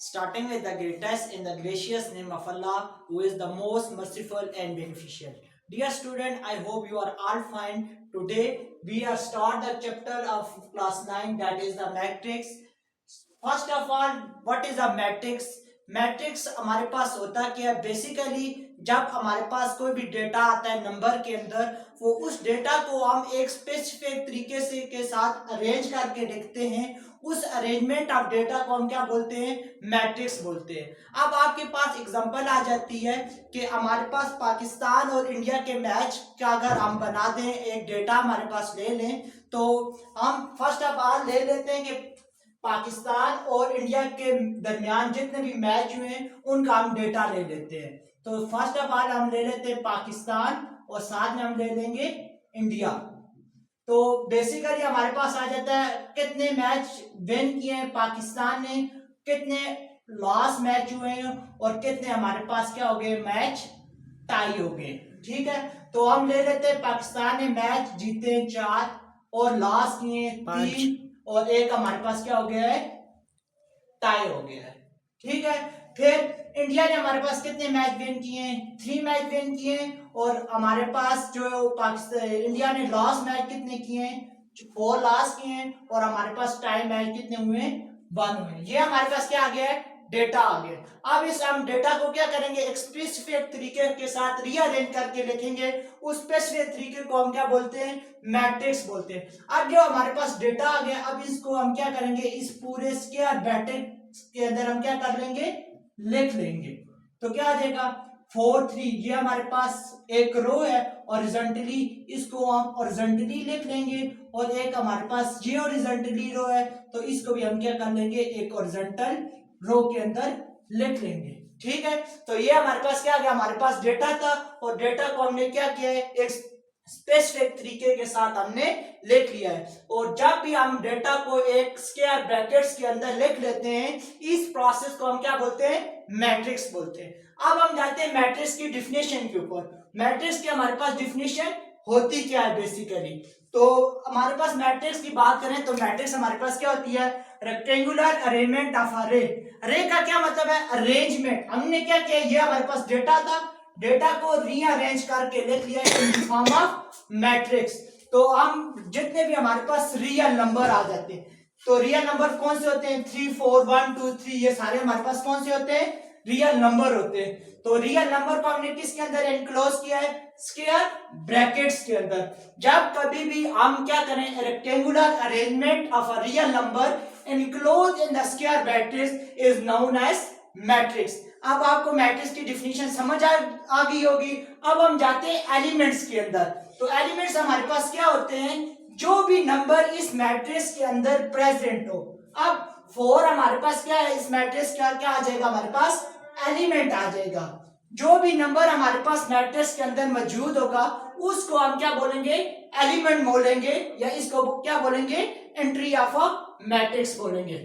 starting with the greatest in the gracious name of Allah, who is the most merciful and beneficial. Dear student, I hope you are all fine. Today we are start the chapter of class 9, that is the matrix. First of all what is a matrix. Matrix हमारे पास होता क्या है, basically जब हमारे पास कोई भी data आता है नंबर के अंदर, वो उस डेटा को हम एक स्पेसिफिक तरीके से के साथ अरेंज करके देखते हैं। उस अरेंजमेंट ऑफ डेटा को हम क्या बोलते हैं, मैट्रिक्स बोलते हैं। अब आपके पास एग्जांपल आ जाती है कि हमारे पास पाकिस्तान और इंडिया के मैच का अगर हम बना दें, एक डेटा हमारे पास ले लें, तो हम फर्स्ट ऑफ ऑल ले लेते हैं कि पाकिस्तान और इंडिया के दरमियान जितने भी मैच हुए हैं उनका हम डेटा ले लेते हैं। तो फर्स्ट ऑफ ऑल हम ले लेते हैं पाकिस्तान और साथ में हम ले लेंगे इंडिया। तो बेसिकली हमारे पास आ जाता है कितने मैच विन किए हैं पाकिस्तान ने, कितने लॉस मैच हुए हैं और कितने हमारे पास क्या हो गए, मैच टाई हो गए। ठीक है, तो हम ले लेते हैं पाकिस्तान ने मैच जीते 4 और लॉस किए 3 और एक हमारे पास क्या हो गया है, टाई हो गया है। ठीक है, फिर इंडिया ने हमारे पास कितने मैच विन किए हैं, 3 मैच विन किए हैं और हमारे पास जो पाकिस्तान इंडिया ने लॉस मैच कितने किए हैं, 4 लॉस किए हैं और हमारे पास टाई मैच कितने हुए हैं, 1 हुए। ये हमारे पास क्या आ गया है, डेटा आ गया। अब इस हम डेटा को क्या करेंगे, एक स्पेसिफिक तरीके के साथ रीअरेंज करके लिखेंगे। उस स्पेसिफिक तरीके को हम क्या बोलते हैं, मैट्रिक्स बोलते हैं। अब जो हमारे पास डेटा आ गया, अब इसको हम क्या करेंगे, इस पूरे स्क्वायर ब्रैकेट के अंदर हम क्या कर लेंगे, लिख लेंगे। तो क्या आ जाएगा 4 3, ये हमारे पास एक रो है, हॉरिजॉन्टली इसको हम हॉरिजॉन्टली लिख लेंगे और एक हमारे पास ये हॉरिजॉन्टली रो है, तो इसको भी हम क्या कर लेंगे, एक हॉरिजॉन्टल रो के अंदर लिख लेंगे। ठीक है, तो ये हमारे पास क्या आ गया, हमारे पास डेटा था और डेटा को हमने क्या किया है, एक स्पेसिफिक तरीके के साथ हमने लिख लिया है। और जब भी हम डेटा को एक स्क्वायर ब्रैकेट्स के अंदर लिख लेते हैं, इस प्रोसेस को हम क्या बोलते हैं, मैट्रिक्स बोलते हैं। अब हम जाते हैं मैट्रिक्स की डिफिनेशन के ऊपर। मैट्रिक्स की हमारे पास डिफिनेशन होती क्या है बेसिकली। तो हमारे पास मैट्रिक्स की बात करें तो मैट्रिक्स हमारे पास क्या होती है, रेक्टेंगुलर अरेंजमेंट ऑफ अ रे। रे का क्या मतलब है, अरेंजमेंट। हमने क्या किया, ये हमारे पास डेटा था, डेटा को रीअरेंज करके लिख लिया इन फॉर्म ऑफ मैट्रिक्स। तो हम जितने भी हमारे पास रियल नंबर आ जाते हैं, तो रियल नंबर कौन से होते हैं, 3 4 1 2 3, ये सारे हमारे पास कौन से होते हैं, रियल नंबर होते हैं। तो रियल नंबर को हमने किसके अंदर एनक्लोज किया है, स्क्वायर ब्रैकेट्स के अंदर। जब कभी भी हम क्या करें, rectangular arrangement of a real number enclose in the square brackets is known as matrix. अब आपको मैट्रिक्स की डिफिनेशन समझ आ गई होगी। अब हम जाते हैं एलिमेंट्स के अंदर। तो एलिमेंट्स हमारे पास क्या होते हैं, जो भी नंबर इस मैट्रिक्स के अंदर प्रेजेंट हो। अब 4 हमारे पास क्या है, इस मैट्रिक्स का क्या आ जाएगा, हमारे पास एलिमेंट आ जाएगा। जो भी नंबर हमारे पास मैट्रिक्स के अंदर मौजूद होगा उसको हम क्या बोलेंगे, एलिमेंट बोलेंगे, या इसको क्या बोलेंगे, एंट्री ऑफ अ मैट्रिक्स बोलेंगे।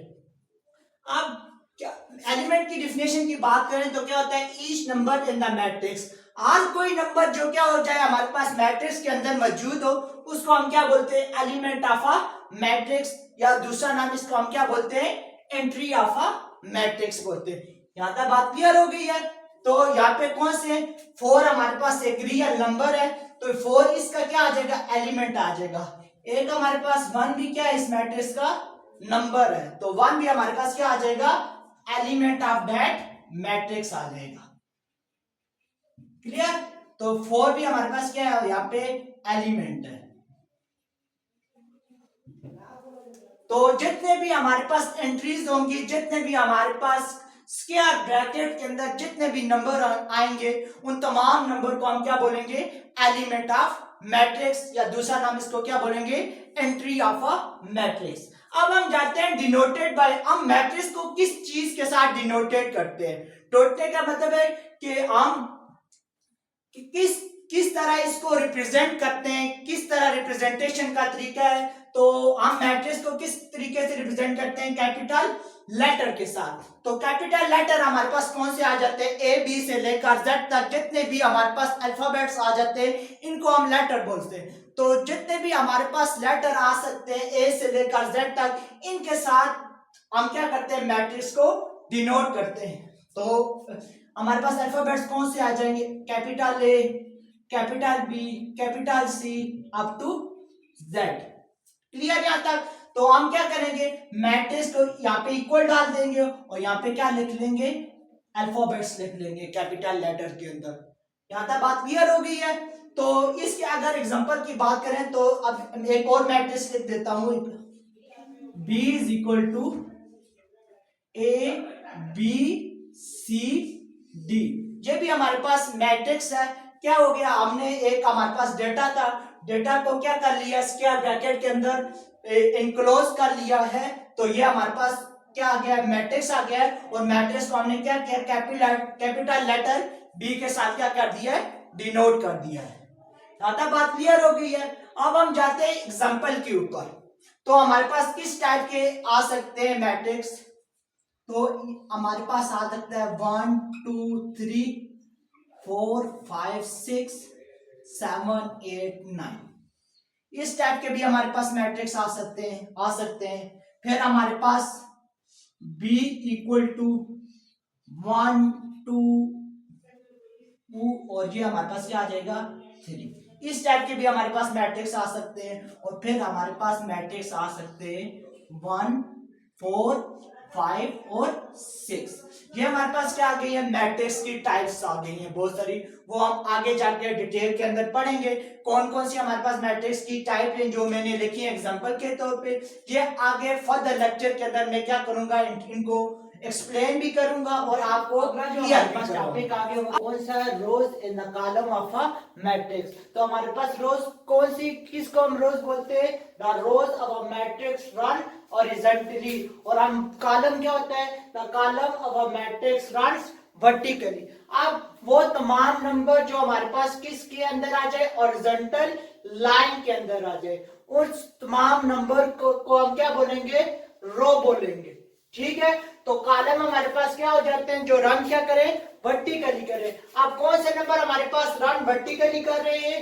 अब क्या एलिमेंट की डिफिनेशन की बात करें तो क्या होता है, each number in the matrix. हर कोई नंबर जो क्या हो जाए हमारे पास मैट्रिक्स के अंदर मौजूद हो, उसको हम क्या बोलते हैं, एलिमेंट ऑफ अ मैट्रिक्स, या दूसरा नाम इसको हम क्या बोलते हैं, एंट्री ऑफ अ मैट्रिक्स बोलते हैं। यहां तक बात क्लियर हो गई है। तो यहाँ पे कौन से 4 हमारे पास एक रियल नंबर है, तो 4 इसका क्या आ जाएगा, एलिमेंट आ जाएगा। एक हमारे पास 1 भी क्या है, इस मैट्रिक्स का नंबर है, तो 1 भी हमारे पास क्या आ जाएगा, एलिमेंट ऑफ दैट मैट्रिक्स आ जाएगा। क्लियर। तो 4 भी हमारे पास क्या है, यहाँ पे एलिमेंट है। तो जितने भी हमारे पास एंट्रीज होंगी, जितने भी हमारे पास स्क्वायर ब्रैकेट के अंदर जितने भी नंबर आएंगे, उन तमाम नंबर को हम क्या बोलेंगे, एलिमेंट ऑफ मैट्रिक्स, या दूसरा नाम इसको क्या बोलेंगे, एंट्री ऑफ अ मैट्रिक्स। अब हम जाते हैं डिनोटेड बाय। हम मैट्रिक्स को किस चीज के साथ डिनोटेड करते हैं, डोटने का मतलब है कि हम किस किस तरह इसको रिप्रेजेंट करते हैं, किस तरह रिप्रेजेंटेशन का तरीका है। तो हम मैट्रिक्स को किस तरीके से रिप्रेजेंट करते हैं, कैपिटल लेटर के साथ। तो कैपिटल लेटर हमारे पास कौन से आ जाते हैं, ए बी से लेकर जेड तक जितने भी हमारे पास अल्फाबेट्स आ जाते हैं, इनको हम लेटर बोलते हैं। तो जितने भी हमारे पास लेटर आ सकते हैं ए से लेकर जेड तक, इनके साथ हम क्या करते हैं, मैट्रिक्स को डिनोट करते हैं। तो हमारे पास अल्फाबेट्स कौन से आ जाएंगे, capital A, capital B, capital C up to Z. Clear यहाँ तक? तो हम क्या करेंगे, मैट्रिक्स को यहाँ पे इक्वल डाल देंगे और यहाँ पे क्या लिख लेंगे, अल्फाबेट्स लिख लेंगे कैपिटल लेटर के अंदर। यहाँ तक बात क्लियर हो गई है? तो इसके अगर एग्जांपल की बात करें तो अब एक और मैट्रिक्स लिख देता हूं, B is equal to A B C D। ये भी हमारे पास मैट्रिक्स है। क्या हो गया, हमने एक हमारे पास डेटा था, डेटा को क्या कर लिया, स्क्वायर ब्रैकेट के अंदर इनक्लोज कर लिया है। तो ये हमारे पास क्या आ गया, मैट्रिक्स आ गया है। और मैट्रिक्स को हमने क्या किया, कैपिटल लेटर बी के साथ क्या कर दिया है, डिनोट कर दिया है। ज्यादा बात क्लियर हो गई है? अब हम जाते हैं एग्जांपल के ऊपर। तो हमारे पास किस टाइप के आ सकते हैं मैट्रिक्स, तो हमारे पास आ सकता है 1 2 3 4 5 6 7 8 9। इस टाइप के भी हमारे पास मैट्रिक्स आ सकते हैं। फिर हमारे पास B इक्वल टू 1 2 और ये हमारे पास क्या आ जाएगा 3। इस टाइप के भी हमारे पास मैट्रिक्स आ सकते हैं। और फिर हमारे पास मैट्रिक्स आ सकते हैं 1 4 5 और 6। ये हमारे पास क्या आ गई है, मैट्रिक्स की टाइप्स आ गई हैं बहुत सारी। वो हम आगे जाके डिटेल के अंदर पढ़ेंगे कौन कौन सी हमारे पास मैट्रिक्स की टाइप है जो मैंने लिखी है एग्जांपल के तौर पे। ये आगे फर्दर लेक्चर के अंदर मैं क्या करूंगा, इनको एक्सप्लेन भी करूंगा और आपको क्लियर भी टॉपिक आगे कौन सा है, rows in the column of a matrix. तो हमारे पास रोज कौन सी, किसको हम रोज बोलते हैं, the rose of a matrix run horizontally. और हम कॉलम क्या होता है, the column of a matrix runs vertically. अब वो तमाम नंबर जो हमारे पास किसके अंदर आ जाए, हॉरिजॉन्टल लाइन के अंदर आ जाए, उस तमाम नंबर को हम क्या बोलेंगे, रो बोलेंगे। ठीक है? तो कॉलम हमारे पास क्या हो जाते हैं, जो रन क्या करें, वर्टिकली करें। अब कौन से नंबर हमारे पास रन वर्टिकली कर रहे हैं,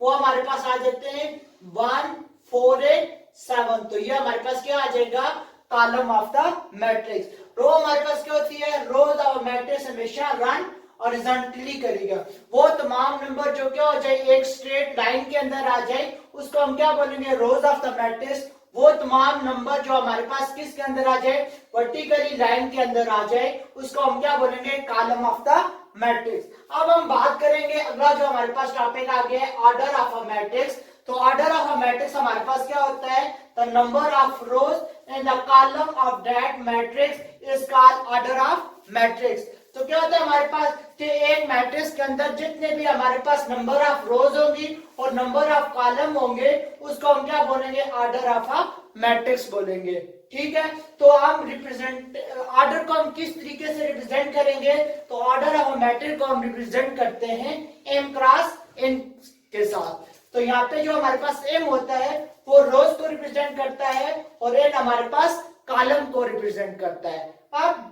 वो हमारे पास आ जाते हैं 1 4 8 7। तो ये हमारे पास क्या आ जाएगा, कॉलम ऑफ द मैट्रिक्स। रो हमारे पास क्या होती है, रोज ऑफ मैट्रिक्स हमेशा रन हॉरिजॉन्टली करेगा। वो तमाम नंबर जो क्या हो जाए, एक स्ट्रेट लाइन के अंदर आ जाए, उसको हम क्या बोलेंगे, रोज ऑफ द मैट्रिक्स। वो तमाम नंबर जो हमारे पास किसके अंदर आ जाए, वर्टिकली लाइन के अंदर आ जाए, उसको हम क्या बोलेंगे, कॉलम ऑफ द मैट्रिक्स। अब हम बात करेंगे अगला जो हमारे पास टॉपिक आ गया है, ऑर्डर ऑफ अ मैट्रिक्स। तो ऑर्डर ऑफ अ मैट्रिक्स हमारे पास क्या होता है, the number of rose in the column of that matrix is called order of matrix. तो क्या होता है हमारे पास कि एक मैट्रिक्स के अंदर जितने भी हमारे पास नंबर ऑफ रोज होंगी और नंबर ऑफ कॉलम होंगे, उसको हम क्या बोलेंगे, ऑर्डर ऑफ अ मैट्रिक्स बोलेंगे। ठीक है? तो हम रिप्रेजेंट ऑर्डर को हम किस तरीके से रिप्रेजेंट करेंगे, तो ऑर्डर ऑफ अ मैट्रिक्स को हम रिप्रेजेंट करते हैं m क्रॉस n के साथ। तो यहाँ पे जो हमारे पास m होता है वो रोज को रिप्रेजेंट करता है और n हमारे पास कॉलम को रिप्रेजेंट करता है। अब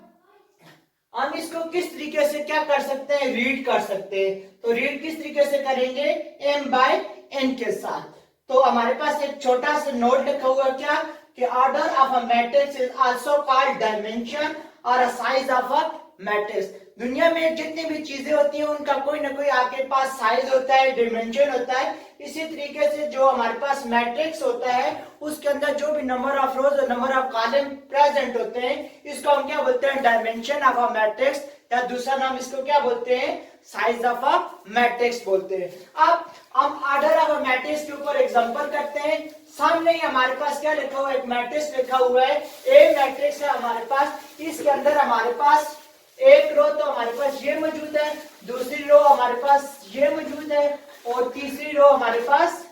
हम इसको किस तरीके से क्या कर सकते हैं, रीड कर सकते हैं। तो रीड किस तरीके से करेंगे, m बाय n के साथ। तो हमारे पास एक छोटा सा नोट लिखा हुआ क्या, कि order of a matrix is also called dimension और a size of a matrix. दुनिया में जितनी भी चीजें होती हैं उनका कोई ना कोई आपके पास साइज होता है, डिमेंशन होता है। इसी तरीके से जो हमारे पास मैट्रिक्स होता है उसके अंदर जो भी नंबर ऑफ रोज और नंबर ऑफ कॉलम प्रेजेंट होते हैं, इसको हम क्या बोलते हैं, डायमेंशन ऑफ अ मैट्रिक्स, या दूसरा नाम इसको क्या बोलते हैं, साइज ऑफ अ मैट्रिक्स बोलते हैं। अब हम ऑर्डर ऑफ अ मैट्रिक्स के ऊपर एग्जांपल करते हैं। सामने ही हमारे पास क्या लिखा हुआ है, एक मैट्रिक्स लिखा हुआ है, ए मैट्रिक्स है हमारे पास। इसके अंदर हमारे पास एक रो तो हमारे पास ये मौजूद है, दूसरी रो हमारे पास ये मौजूद है और तीसरी रो हमारे पास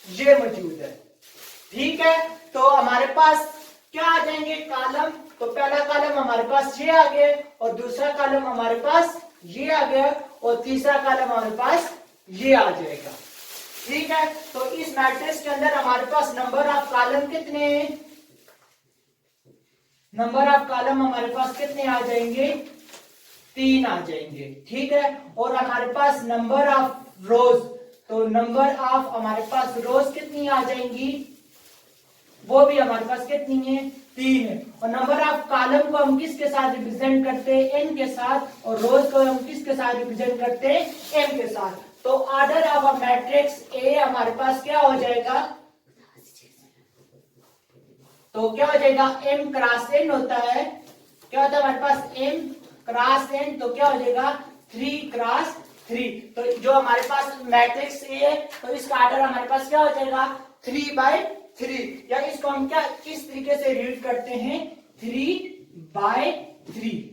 ये मौजूद है। ठीक है? तो हमारे पास क्या आ जाएंगे, कॉलम। तो पहला कॉलम हमारे पास ये आ गया और दूसरा कॉलम हमारे पास ये आ गया और तीसरा कॉलम हमारे पास ये आ जाएगा। ठीक है? तो इस मैट्रिक्स के अंदर हमारे पास नंबर ऑफ कॉलम कितने हैं, नंबर ऑफ कॉलम हमारे पास कितने आ जाएंगे, 3 आ जाएंगे। ठीक है? और हमारे पास नंबर ऑफ रोज, तो नंबर ऑफ हमारे पास रोज कितनी आ जाएंगी, वो भी हमारे पास कितनी है, 3 है। और नंबर ऑफ कॉलम को हम किसके साथ रिप्रेजेंट करते हैं, n के साथ, और रोज को हम किसके साथ रिप्रेजेंट करते हैं, m के साथ। तो order of a matrix A हमारे पास क्या हो जाएगा, तो क्या हो जाएगा, m क्रॉस n होता है, क्या होता है हमारे पास m क्रॉस n, तो क्या हो जाएगा 3 क्रॉस 3। तो जो हमारे पास मैट्रिक्स A है तो इसका ऑर्डर हमारे पास क्या हो जाएगा 3/3, या इसको हम क्या किस तरीके से रीड करते हैं 3/3।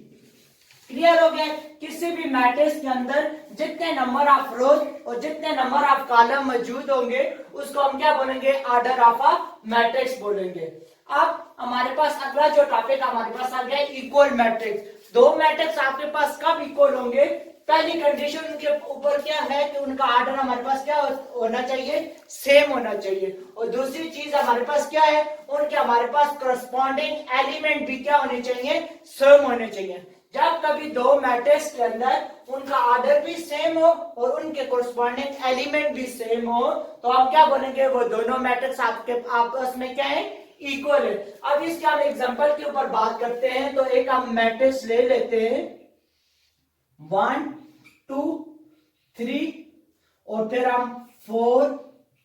क्लियर हो गया। किसी भी मैट्रिक्स के अंदर जितने नंबर ऑफ रोज और जितने नंबर ऑफ कॉलम मौजूद होंगे उसको हम क्या बोलेंगे, ऑर्डर ऑफ अ मैट्रिक्स बोलेंगे। अब हमारे पास अगला जो टॉपिक हमारे पास आ गया इक्वल मैट्रिक्स। दो मैट्रिक्स आपके पास कब इक्वल होंगे, पहली कंडीशन उनके ऊपर क्या है कि उनका ऑर्डर हमारे पास क्या होना चाहिए, सेम होना चाहिए। और दूसरी चीज हमारे पास क्या है, उनके हमारे पास करस्पॉन्डिंग एलिमेंट भी क्या होने चाहिए, सेम होने चाहिए। जब कभी दो मैट्रिक्स के अंदर उनका ऑर्डर भी सेम हो और उनके करस्पॉन्डिंग एलिमेंट भी सेम हो तो हम क्या बोलेंगे, वो दोनों मैट्रिक्स आपके आपस में क्या है, इक्वल है। अब इसके हम एग्जांपल के ऊपर बात करते हैं। तो एक हम मैट्रिक्स ले लेते हैं 1 2 3 और फिर हम 4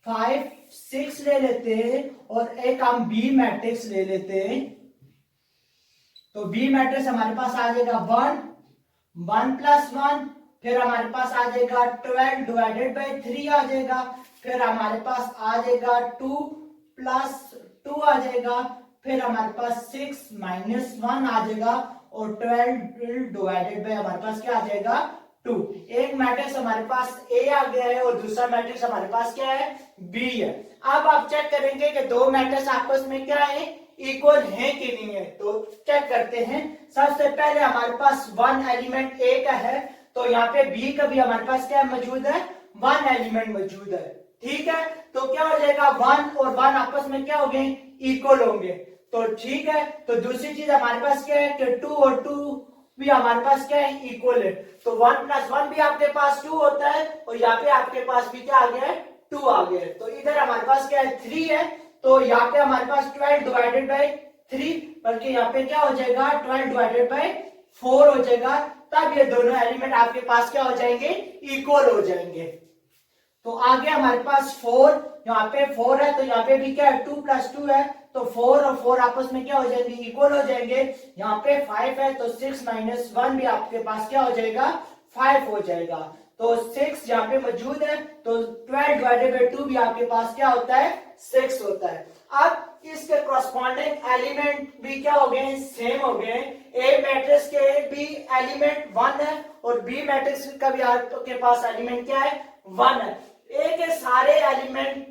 5 6 ले लेते हैं, और एक हम बी मैट्रिक्स ले लेते हैं। तो बी मैट्रिक्स हमारे पास आ जाएगा 1 + 1, फिर हमारे पास आ जाएगा 12 डिवाइडेड बाई 3 आ जाएगा, फिर हमारे पास आ जाएगा 2 + 2 आ जाएगा, फिर हमारे पास 6 - 1 आ जाएगा, और 12 डिवाइडेड बाई हमारे पास क्या आ जाएगा 2। एक मैट्रिक्स हमारे पास ए आ गया है और दूसरा मैट्रिक्स हमारे पास क्या है, बी है। अब आप चेक करेंगे कि दो मैट्रिक्स आपस में क्या है, इक्वल है कि नहीं है। तो चेक करते हैं। सबसे पहले हमारे पास 1 एलिमेंट ए का है, तो यहाँ पे बी का भी हमारे पास क्या मौजूद है, 1 एलिमेंट मौजूद है। ठीक है, तो क्या हो जाएगा 1 और 1 आपस में क्या हो गए, इक्वल होंगे। तो ठीक है, तो दूसरी चीज हमारे पास क्या है कि 2 और 2 भी हमारे पास क्या है, इक्वल है। तो 1 + 1 भी आपके पास 2 होता है, और यहाँ पे आपके पास भी क्या आ गया है, 2 आ गया है। तो इधर हमारे पास क्या है 3 है, तो यहाँ पे हमारे पास 12 डिवाइडेड बाई 3, बल्कि यहाँ पे क्या हो जाएगा 12 डिवाइडेड बाई 4 हो जाएगा। तब ये दोनों एलिमेंट आपके पास क्या हो जाएंगे, इक्वल हो जाएंगे। तो आगे हमारे पास 4, यहाँ पे 4 है, तो यहाँ पे भी क्या है 2 + 2 है, तो 4 और 4 आपस में क्या हो जाएंगे, इक्वल हो जाएंगे। यहाँ पे 5 है, तो 6 - 1 भी आपके पास क्या हो जाएगा, 5 हो जाएगा। तो 6 यहाँ पे मौजूद है, तो 12 डिवाइडेड बाई 2 भी आपके पास क्या होता है, 6 होता है। अब इसके कॉरस्पॉन्डिंग एलिमेंट भी क्या हो गए, सेम हो गए। ए मैट्रिक्स के भी एलिमेंट 1 है, और बी मैट्रिक्स का भी आपके पास एलिमेंट क्या है, 1 है। ए के सारे एलिमेंट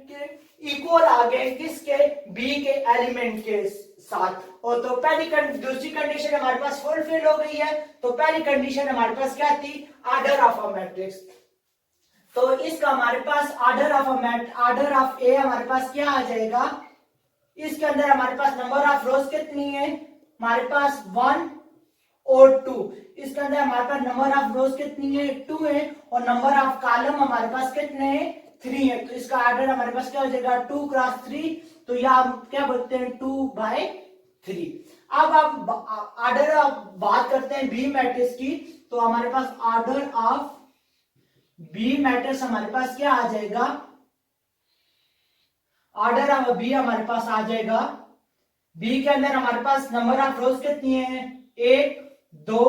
इक्वल आ गए किसके, बी के एलिमेंट के साथ। और तो दूसरी कंडीशन हमारे पास फुलफिल हो गई है। तो पहली कंडीशन हमारे पास क्या थी, ऑर्डर ऑफ अ मैट्रिक्स। तो इसका हमारे पास ऑर्डर ऑफ ए हमारे पास क्या आ जाएगा, इसके अंदर हमारे पास नंबर ऑफ रोज कितनी है, हमारे पास 1 और 2। इसके अंदर हमारे पास नंबर ऑफ रोज कितनी है, 2 है, और नंबर ऑफ कॉलम हमारे पास कितने हैं, 3 है। तो इसका ऑर्डर हमारे पास क्या हो जाएगा 2 × 3, तो यह हम क्या बोलते हैं 2/3। अब आप ऑर्डर बात करते हैं बी मैट्रिक्स की। तो हमारे पास ऑर्डर ऑफ बी मैट्रिक्स हमारे पास क्या आ जाएगा, ऑर्डर ऑफ बी हमारे पास आ जाएगा, बी के अंदर हमारे पास नंबर ऑफ रोज कितनी है, 1 2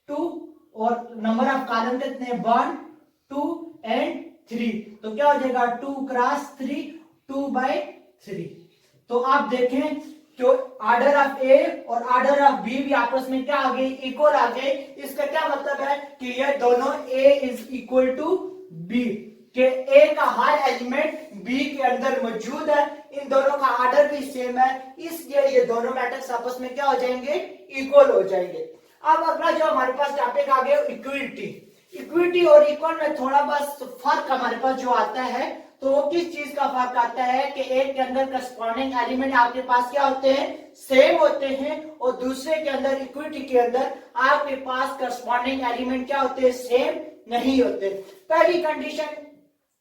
2, और नंबर ऑफ कॉलम कितने हैं, 1 2 एंड 3। तो क्या हो जाएगा 2 × 3, 2/3। तो आप देखें जो ऑर्डर ऑफ ए और ऑर्डर ऑफ बी भी आपस में क्या आ गए, इक्वल आ गए। इसका क्या मतलब है कि ये दोनों ए इज इक्वल टू बी, के ए का हर एलिमेंट बी के अंदर मौजूद है, इन दोनों का ऑर्डर भी सेम है, इसलिए ये दोनों मैट्रिक्स आपस में क्या हो जाएंगे, इक्वल हो जाएंगे। अब अगला जो हमारे पास टॉपिक आ गया इक्विटी। इक्विटी और इक्वल में थोड़ा बस फर्क हमारे पास जो आता है, तो वो किस चीज का फर्क आता है कि एक के अंदर करस्पॉन्डिंग एलिमेंट आपके पास क्या होते हैं, सेम होते हैं, और दूसरे के अंदर इक्विटी के अंदर आपके पास करस्पॉन्डिंग एलिमेंट क्या होते हैं, सेम नहीं होते। पहली कंडीशन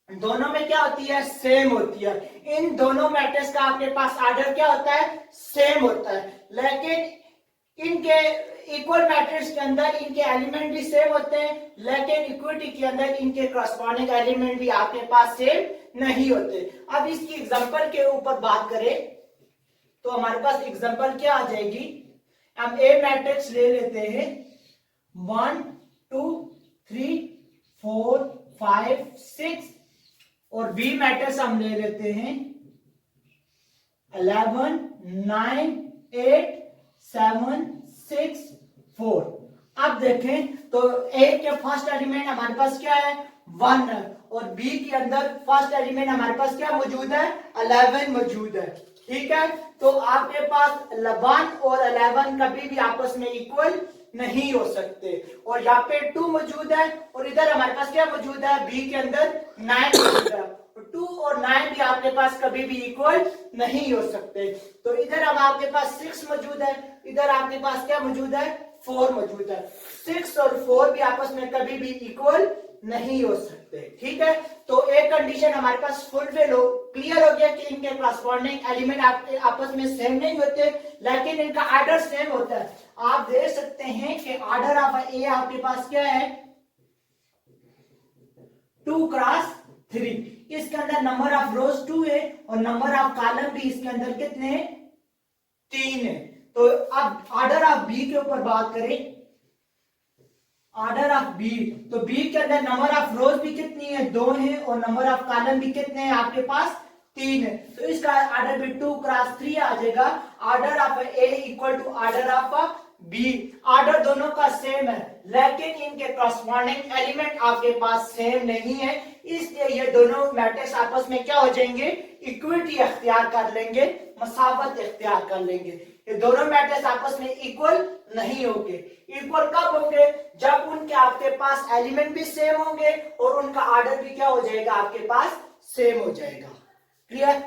दोनों में क्या होती है, सेम होती है। इन दोनों मैट्रिक्स का आपके पास ऑर्डर क्या होता है, सेम होता है। लेकिन इनके इक्वल मैट्रिक्स के अंदर इनके एलिमेंट भी सेम होते हैं, लेकिन इक्विटी के अंदर इनके करस्पॉन्डिंग एलिमेंट भी आपके पास सेम नहीं होते। अब इसकी एग्जांपल के ऊपर बात करें तो हमारे पास एग्जांपल क्या आ जाएगी, हम ए मैट्रिक्स ले लेते हैं 1 2 3 4 5 6 और बी मैट्रिक्स हम ले लेते हैं 11 9 8 7 6 4। अब देखें तो ए के फर्स्ट एलिमेंट हमारे पास क्या है, 1 है, और बी के अंदर फर्स्ट एलिमेंट हमारे पास क्या मौजूद है, 11 मौजूद है। ठीक है, तो आपके पास 1 और 11 कभी भी आपस में इक्वल नहीं हो सकते, और यहाँ पे 2 मौजूद है और इधर हमारे पास क्या मौजूद है, बी के अंदर 9 मौजूद है। 2 और 9 भी आपके पास कभी भी इक्वल नहीं हो सकते। तो इधर हम आपके पास 6 मौजूद है, इधर आपके पास क्या मौजूद है, 4 मौजूद है। 6 और 4 भी आपस में कभी भी इक्वल नहीं हो सकते। ठीक है, तो एक कंडीशन हमारे पास फुलफिल हो, क्लियर हो गया कि इनके करस्पॉन्डिंग एलिमेंट आपस में सेम नहीं होते, लेकिन इनका ऑर्डर सेम होता है। आप देख सकते हैं कि ऑर्डर ऑफ ए आपके पास क्या है, 2 क्रॉस 3। इसके अंदर नंबर ऑफ रोज 2 है और नंबर ऑफ कॉलम भी इसके अंदर कितने हैं, 3 है। तो अब ऑर्डर ऑफ बी के ऊपर बात करें, ऑर्डर ऑफ बी, तो बी के अंदर नंबर ऑफ रोज भी कितनी है, 2 है, और नंबर ऑफ कॉलम भी कितने हैं आपके पास, 3 है। तो इसका ऑर्डर भी 2 क्रॉस 3 आ जाएगा। Order of A equal to order of B. Order दोनों का सेम है, लेकिन इनके करस्पॉन्डिंग एलिमेंट आपके पास सेम नहीं है, इसलिए ये दोनों मैट्रिक्स आपस में क्या हो जाएंगे, इक्विटी अख्तियार कर लेंगे, मसावत इख्तियार कर लेंगे। ये दोनों मैट्रिक्स आपस में इक्वल नहीं होंगे। इक्वल कब होंगे, जब उनके आपके पास एलिमेंट भी सेम होंगे और उनका ऑर्डर भी क्या हो जाएगा, आपके पास सेम हो जाएगा। क्लियर।